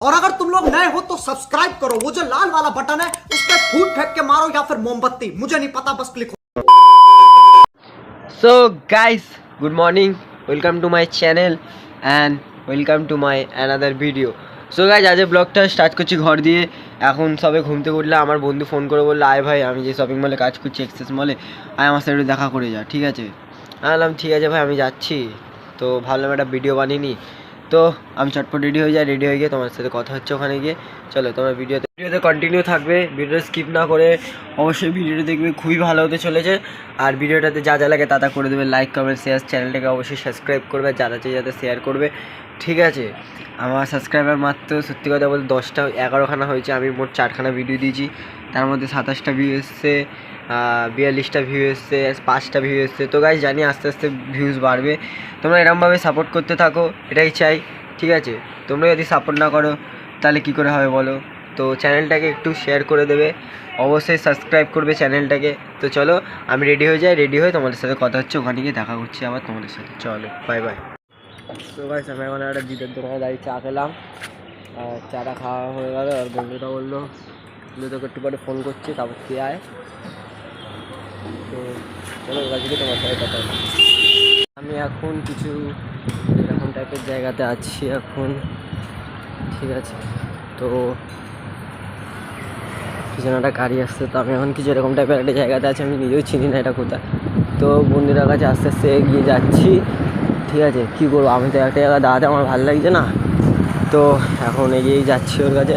और अगर तुम लोग नए हो तो सब्सक्राइब करो, वो जो लाल वाला बटन है उस पर फूट फेंक के मारो या फिर मोमबत्ती, मुझे नहीं पता, बस क्लिक हो। So guys, good morning, welcome to my channel and welcome to my another video. So guys, আজ ব্লগটা স্টার্ট করছি ঘর দিয়ে। এখন সবে ঘুম থেকে উঠলে আমার বন্ধু ফোন করে বললো, আয় ভাই, আমি যে শপিং মলে কাজ করছি এক্সেস মলে, আয় আমার সাথে একটু দেখা করে যা, ঠিক আছে? আমি বললাম ঠিক আছে ভাই, আমি যাচ্ছি। তো ভাবলাম একটা ভিডিও বানিয়ে নিই। তো আমি চটপট রেডি হয়ে যাই, রেডি হয়ে গিয়ে তোমার সাথে কথা হচ্ছে ওখানে গিয়ে। চলো, তোমার ভিডিওতে কন্টিনিউ থাকবে, ভিডিওটা স্কিপ না করে অবশ্যই ভিডিওটা দেখবে, খুবই ভালো হতে চলেছে। আর ভিডিওটাতে যা যা লাগে তা করে দেবে, লাইক কমেন্ট শেয়ার, চ্যানেলটাকে অবশ্যই সাবস্ক্রাইব করবে, যারা চাই যাতে শেয়ার করবে, ঠিক আছে? আমার সাবস্ক্রাইবার মাত্র সত্যি কথা বলতে 10টা 11খানা হয়েছে। আমি মোট 4খানা ভিডিও দিয়েছি, তার মধ্যে 27টা ভিউ এসছে, 42টা ভিউ এসছে, 5টা ভিউ এসছে। তো গাইস, জানি আস্তে আস্তে ভিউজ বাড়বে, তোমরা এরমভাবে সাপোর্ট করতে থাকো, এটাই চাই, ঠিক আছে? তোমরা যদি সাপোর্ট না করো তাহলে কী করে হবে বলো? তো চ্যানেলটাকে একটু শেয়ার করে দেবে, অবশ্যই সাবস্ক্রাইব করবে চ্যানেলটাকে। তো চলো, আমি রেডি হয়ে যাই, রেডি হয়ে তোমাদের সাথে কথা হচ্ছে ওখানে গিয়ে দেখা করছি আবার তোমাদের সাথে। চলো, বাই বাই। তো গাইস, আমি এখন একটা জিতের দোকানে দাঁড়িয়ে চা খেলাম, আর চাটা খাওয়া হয়ে গেল। আর বন্ধুটা বললো তোকে একটু পরে ফোন করছি, তারপর কে আয়। তো চলো, এবার থেকে তোমার সাথে কথা হবে। আমি এখন কিছু এরকম টাইপের জায়গাতে আছি এখন, ঠিক আছে? তো পিছনে একটা গাড়ি আসছে, তো আমি এখন কিছু এরকম টাইপের একটা জায়গাতে আছি, আমি নিজেও চিনি না এটা কোথায়। তো বন্ধুদের কাছে আস্তে আস্তে এগিয়ে যাচ্ছি, ঠিক আছে? কী করবো, আমি তো একটা জায়গায় দাঁড়াতে আমার ভালো লাগছে না, তো এখন এগিয়েই যাচ্ছি ওর কাছে।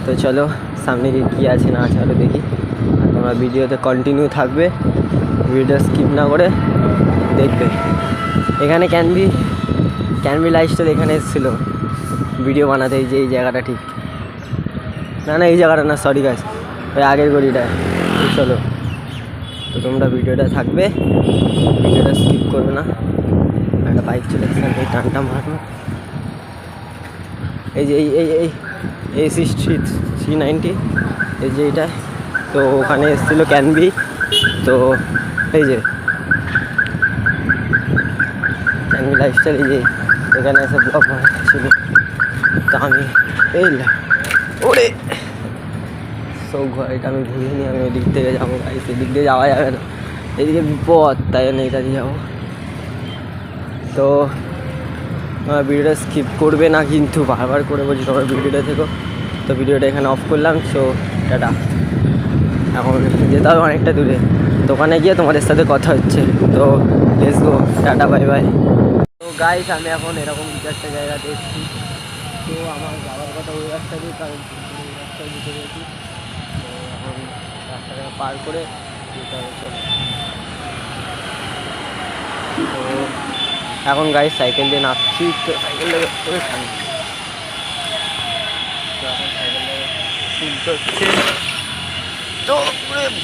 তো চলো, সামনে গিয়ে কী আছে না আছে আরও দেখি। আর তোমরা ভিডিওতে কন্টিনিউ থাকবে, ভিডিও স্কিপ না করে দেখবে। এখানে ক্যানবি লাইফস্টাইল এখানে এসেছিলো ভিডিও বানাতে, এই যে এই জায়গাটা, ঠিক না, এই জায়গাটা না, সরি গাইস, ওই আগের গলিটা। চলো, তো তোমরা ভিডিওটা থাকবে, ভিডিওটা স্কিপ করবে না। একটা বাইক চলে এসেছে, এই টানটা মারবো। এই যে এই স্ট্রিট 390, এই যে এইটা। তো ওখানে এসেছিলো ক্যানবি, তো এই যে ক্যানবি লাইফস্টাইল, এই যে এখানে এসে ব্লগ বানাচ্ছিল। তো আমি এই ওরে এটা আমি ঘুরিয়ে নিই, আমি ওই দিক থেকে যাবো গাইস, এদিক দিয়ে যাওয়া যাবে না, এদিকে বিপদ, তাই জন্য এটা দিয়ে যাবো। তো ভিডিওটা স্কিপ করবে না কিন্তু, বারবার করে বলছি তোমার ভিডিওটা থেকো। তো ভিডিওটা এখানে অফ করলাম। সো টাটা, এখন যেতে হবে অনেকটা দূরে, দোকানে গিয়ে তোমাদের সাথে কথা হচ্ছে। তো let's go, tata, bye bye. তো গাইস, আমি এখন এরকম কিছু একটা জায়গাতে এসেছি। তো আমার যাওয়ার কথা ওই রাস্তা দিয়ে, কারণ ওই রাস্তায় যেতে গেছি। তো এখন রাস্তাটা পার করে যেতে হবে। তো এখন গাইস সাইকেল দিয়ে নামছি, তো সাইকেল থেকে খুবই ঠান্ডা, তো এখন সাইকেল তুলতে হচ্ছে। তো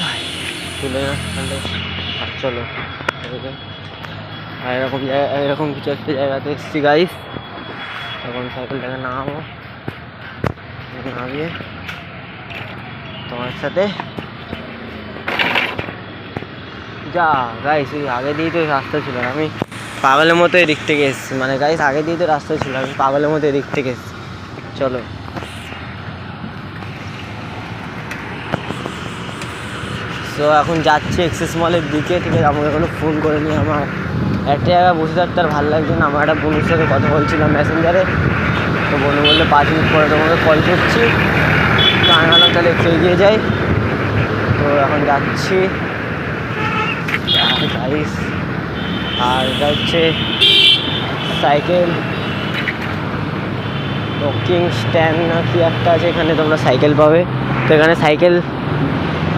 ভাই তুলে না ঠান্ডা, আর চলো। আর এরকম কিছু একটা জায়গাতে এসেছি গাইস। এখন সাইকেলটাকে নামিয়ে তোমার সাথে যা গাইস, ওই আগে দিয়েই তো রাস্তা ছিল, আমি পাগলের মতো এদিক থেকে এসেছি, মানে গাইস আগে দিয়ে তো রাস্তা ছিল, আমি পাগলের মতো এদিক থেকে এসেছি। চলো, তো এখন যাচ্ছি এক্সেস মলের দিকে, ঠিক আছে? আমাকে এখনো ফোন করে নিয়ে, আমার একটা জায়গায় বসে থাকতে আর ভালো লাগছে না। আমার একটা বন্ধুর সাথে কথা বলছিলাম মেসেঞ্জারে, তো বন্ধু বললে 5 মিনিট পরে তোমাকে কল করছি। তো আমি ভাবলাম তাহলে একটু এগিয়ে যাই। তো এখন যাচ্ছি গাইস, আর এটা হচ্ছে সাইকেল টকিং স্ট্যান্ড না কি একটা আছে, এখানে তোমরা সাইকেল পাবে। তো এখানে সাইকেল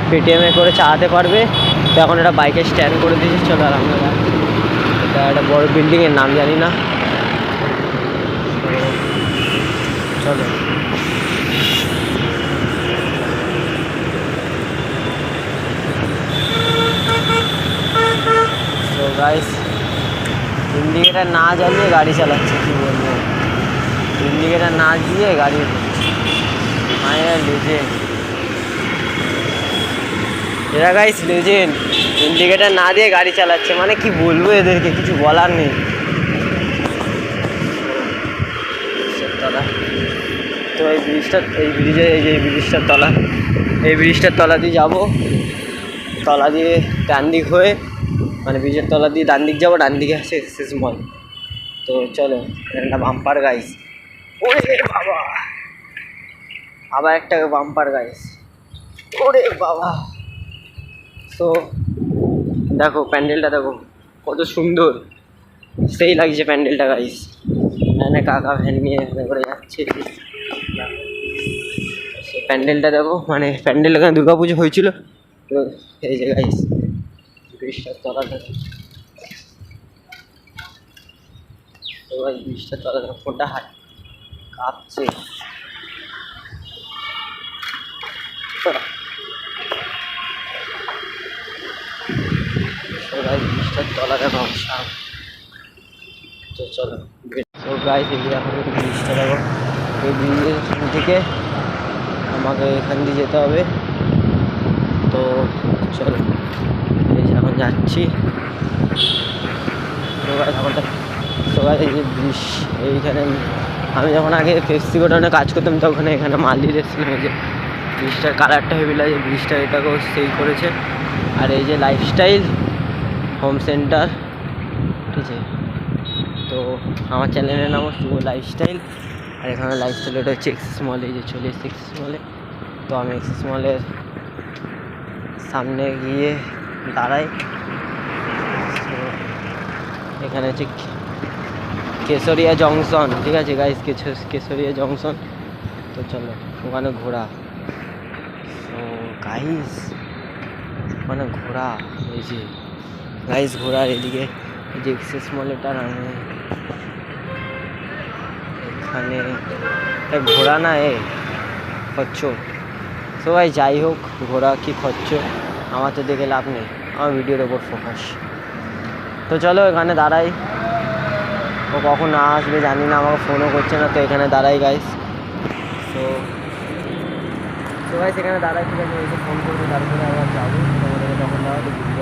পেটিএমে করে চালাতে পারবে। তো এখন একটা বাইকের স্ট্যান্ড করে দিয়েছি। চলো, আর আমরা এটা একটা বড় বিল্ডিংয়ের নাম জানি না। চলো, তো গাইস, ইন্ডিকেটার না জ্বালিয়ে গাড়ি চালাচ্ছে, কী বলবো, ইন্ডিকেটার না দিয়ে গাড়ি মায়ের লেজেন্ড এরা গাইস, লেজেন্ড। ইন্ডিকেটার না দিয়ে গাড়ি চালাচ্ছে, মানে কি বলবো, এদেরকে কিছু বলার নেই। তো এই ব্রিজটা, এই ব্রিজে, এই যে ব্রিজটার তলা, এই ব্রিজটার তলা দিয়ে যাবো, তলা দিয়ে ডান দিক হয়ে, মানে ব্রিজের তলা দিয়ে ডান দিক যাবো, ডান দিকে আছে এক্সেস মল। তো চলো, একটা বাম্পার গাইস, ওরে বাবা, আবার একটা বাম্পার গাইস, ওরে বাবা। তো দেখো প্যান্ডেলটা, দেখো কত সুন্দর, সেই লাগছে প্যান্ডেলটা গাইস। এখানে কাকা ভ্যান নিয়ে করে যাচ্ছে, প্যান্ডেলটা দেখো, মানে প্যান্ডেল এখানে দুর্গা পুজো হয়েছিল। তো এই যে গাইস ব্রিজটার তলাটা, তো ভাই ব্রিজটার তলাটা ফোনটা হাত কাঁপছে। সবাই ব্রিজটার তলাটা নকশা। তো চলো, তো গাইস এই যে এখন ব্রিজটা দেখো, এই ব্রিজের থেকে আমাকে এখান দিয়ে যেতে হবে। তো চলো, এই যে এখন যাচ্ছি। সবাই এই যে ব্রিজ, এইখানে আমি যখন আগে পেপসি গোডাউনে কাজ করতাম তখন এখানে মাল দিয়ে এসেছিলাম। এই যে ব্রিজটার কালারটা হেভি লাগে, ব্রিজটা এটাকেও সেই করেছে। আর এই যে লাইফস্টাইল হোম সেন্টার, ঠিক আছে। তো আমার চ্যানেলের নাম শুভ লাইফস্টাইল, আর এখানে লাইফস্টাইল ওটা হচ্ছে এক্সেস মল। এই যে চলে এসেছে এক্সেস মলে। তো আমি এক্সেস মলের সামনে গিয়ে দাঁড়াই। তো এখানে হচ্ছে কেশরিয়া জংশন, ঠিক আছে গাইস, কেশরিয়া জংশন। তো চলো ওখানে ঘোরা, তো গাইস ওখানে ঘোরা, এই যে গাইস ঘোরার এদিকে এই যে এক্সেস মলেটা, এখানে ঘোরা না এ খরচ। সবাই যাই হোক, ঘোরা কি খরচ আমার তো দেখে লাভ নেই, আমার ভিডিওর ওপর ফোকাস। তো চলো এখানে দাঁড়াই, ও কখন আসবে জানি না, আমাকে ফোনও করছে না। তো এখানে দাঁড়াই গাইস। তো সবাই সেখানে দাঁড়াই, ঠিক আছে, এসে ফোন করবে, তারপরে আবার যাবো তোমাদেরকে তখন যাওয়া। তো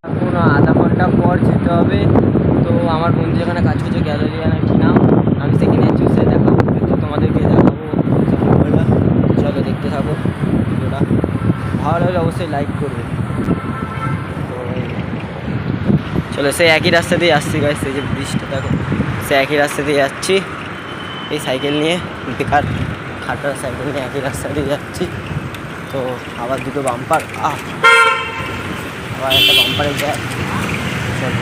এখন আধা ঘন্টা পর যেতে হবে। তো আমার বন্ধু যেখানে কাজ করছে, গ্যালারিয়া না কি নাম, আমি সেখানে চুষে দেখাবো, তো তোমাদেরকে দেখাবো মোবাইলটা। চলো দেখতে থাকো ভিডিওটা, ভালো লাগলে অবশ্যই লাইক করবে। তো চলো, সেই একই রাস্তা দিয়ে আসছি গাইস, এই যে ব্রিজটা দেখো, সে একই রাস্তা দিয়ে যাচ্ছি এই সাইকেল নিয়ে, বেকার খাটার সাইকেল নিয়ে একই রাস্তা দিয়ে যাচ্ছি। তো আবার দুটো বাম্পার, আবার একটা বাম্পারে যায়। চলো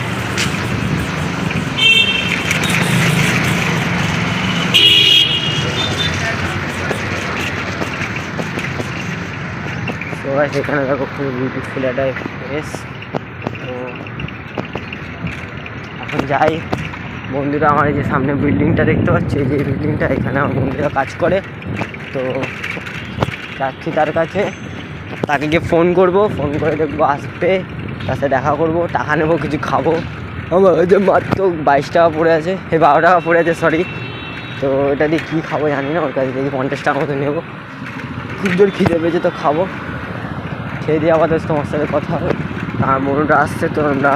সবাই সেখানে দেখো, খুব বিউটিফুল একটা প্লেস। তো এখন যাই, বন্ধুরা আমার এই যে সামনে বিল্ডিংটা দেখতে পাচ্ছি, এই যে বিল্ডিংটা, এখানে আমার বন্ধুরা কাজ করে। তো যাচ্ছি তার কাছে, তাকে গিয়ে ফোন করবো, ফোন করে দেখবো আসবে, তার সাথে দেখা করবো, টাকা নেবো, কিছু খাবো। আমার ওই যে মাত্র 22 টাকা পড়ে আছে, 12 টাকা পড়ে আছে সরি। তো এটা দিয়ে কী খাবো জানি না, ওর কাছে দেখি 50 টাকা মতো নেবো, খুব জোর খিদে পেয়েছে। তো খাবো, খেয়ে দিয়ে আবার তোমার সাথে কথা হবে। আর মনটা আসছে, তো আমরা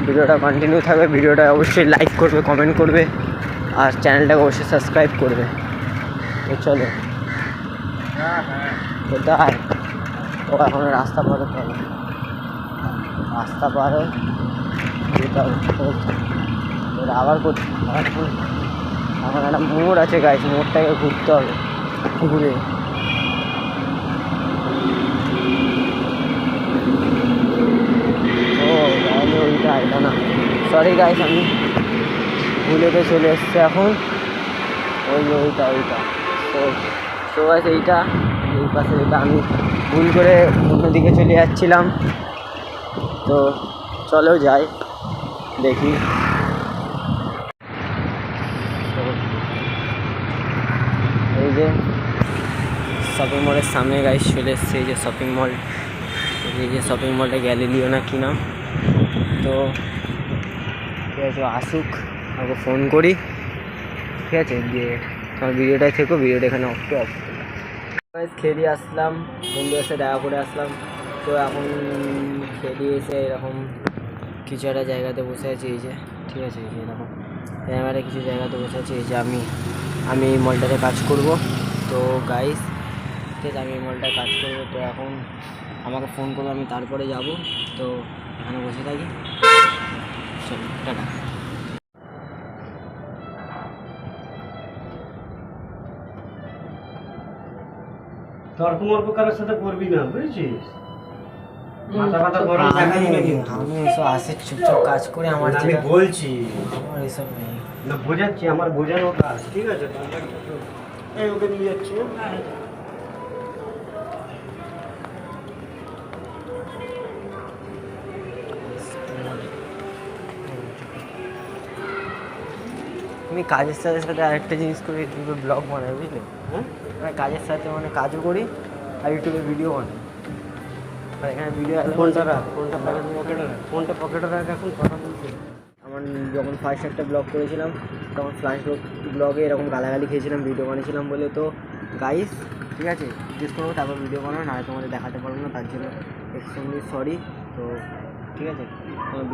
ভিডিওটা কন্টিনিউ থাকবে, ভিডিওটা অবশ্যই লাইক করবে, কমেন্ট করবে, আর চ্যানেলটাকে অবশ্যই সাবস্ক্রাইব করবে। তো চলো, কোথায় ও এখন রাস্তা পার হতে হবে, রাস্তা পার হয়ে আবার এখন একটা মোড় আছে গাইস, মোড়টাকে ঘুরতে হবে, ঘুরে ওইটা, এটা না, সরি গাইস, আমি ভুলেতে চলে এসছে এখন, ওই যে ওইটা। তো গাইস এইটা, এই পাশে এটা আমি ভুল করে অন্যদিকে চলে যাচ্ছিলাম। তো চলো যাই দেখি। এই যে শপিং মলের সামনে গাইস চলে এসছে, এই যে শপিং মল, এই যে শপিং মলটা গ্যালিলিও না কি নাম। তো ঠিক আছে, আসুক, আমাকে ফোন করি, ঠিক আছে, দিয়ে তোমার ভিডিওটাই থেকো, ভিডিওটা এখানে অফ খেয়ে দিয়ে আসলাম, বন্ধুদের সাথে দেখা করে আসলাম। তো এখন খেয়ে দিয়ে এসে এরকম কিছু একটা জায়গাতে বসে আছি, এই যে ঠিক আছে, এই যে এরকম একটা কিছু জায়গাতে বসে আছি। এই যে আমি এই মলটাতে কাজ করব, তো গাইস ঠিক আছে, আমি এই মলটায় কাজ করবো, তো এখন আমাকে ফোন করবো, আমি তারপরে যাব। তো এখানে বসে থাকি, চলো টাটা। তর্ক মর্ক কারোর সাথে করবি না, বুঝেছিস? মাথা মাথা গরম দেখাবি না কিন্তু। আমি এসব আসে চুপচাপ কাজ করে, আমার আমি যেটা- বলছি আমার এসব নেই। না, বোঝাচ্ছি, আমার বোঝানো কাজ, ঠিক আছে? এই ওকে নিয়ে যাচ্ছি। আমি কাজের সাথে সাথে আরেকটা জিনিস করি, ইউটিউবে ব্লগ বানাই, বুঝলে? হ্যাঁ, মানে কাজের সাথে মানে কাজও করি আর ইউটিউবে ভিডিও বানাই। আর এখানে ভিডিও ফোনটা রাখ, ফোনটা পকেটে রাখ, ফোনটা পকেটে রাখ, এখন কথা বলছি। আমার যখন ফার্স্ট একটা ব্লগ করেছিলাম তখন ফার্স্ট ব্লগে এরকম গালাগালি খেয়েছিলাম ভিডিও বানিয়েছিলাম বলে। তো গাইস ঠিক আছে, জিজ্ঞেস করবো তারপর ভিডিও বানাবো, না তোমাদের দেখাতে পারবো না, তার জন্য এক্সট্রিমলি সরি। তো ঠিক আছে, তোমার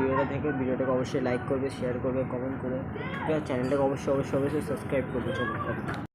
ভিডিওটাকে অবশ্যই লাইক করবে, শেয়ার করবে, কমেন্ট করবে, ঠিক আছে? চ্যানেলটাকে অবশ্যই সাবস্ক্রাইব করবে। চলো।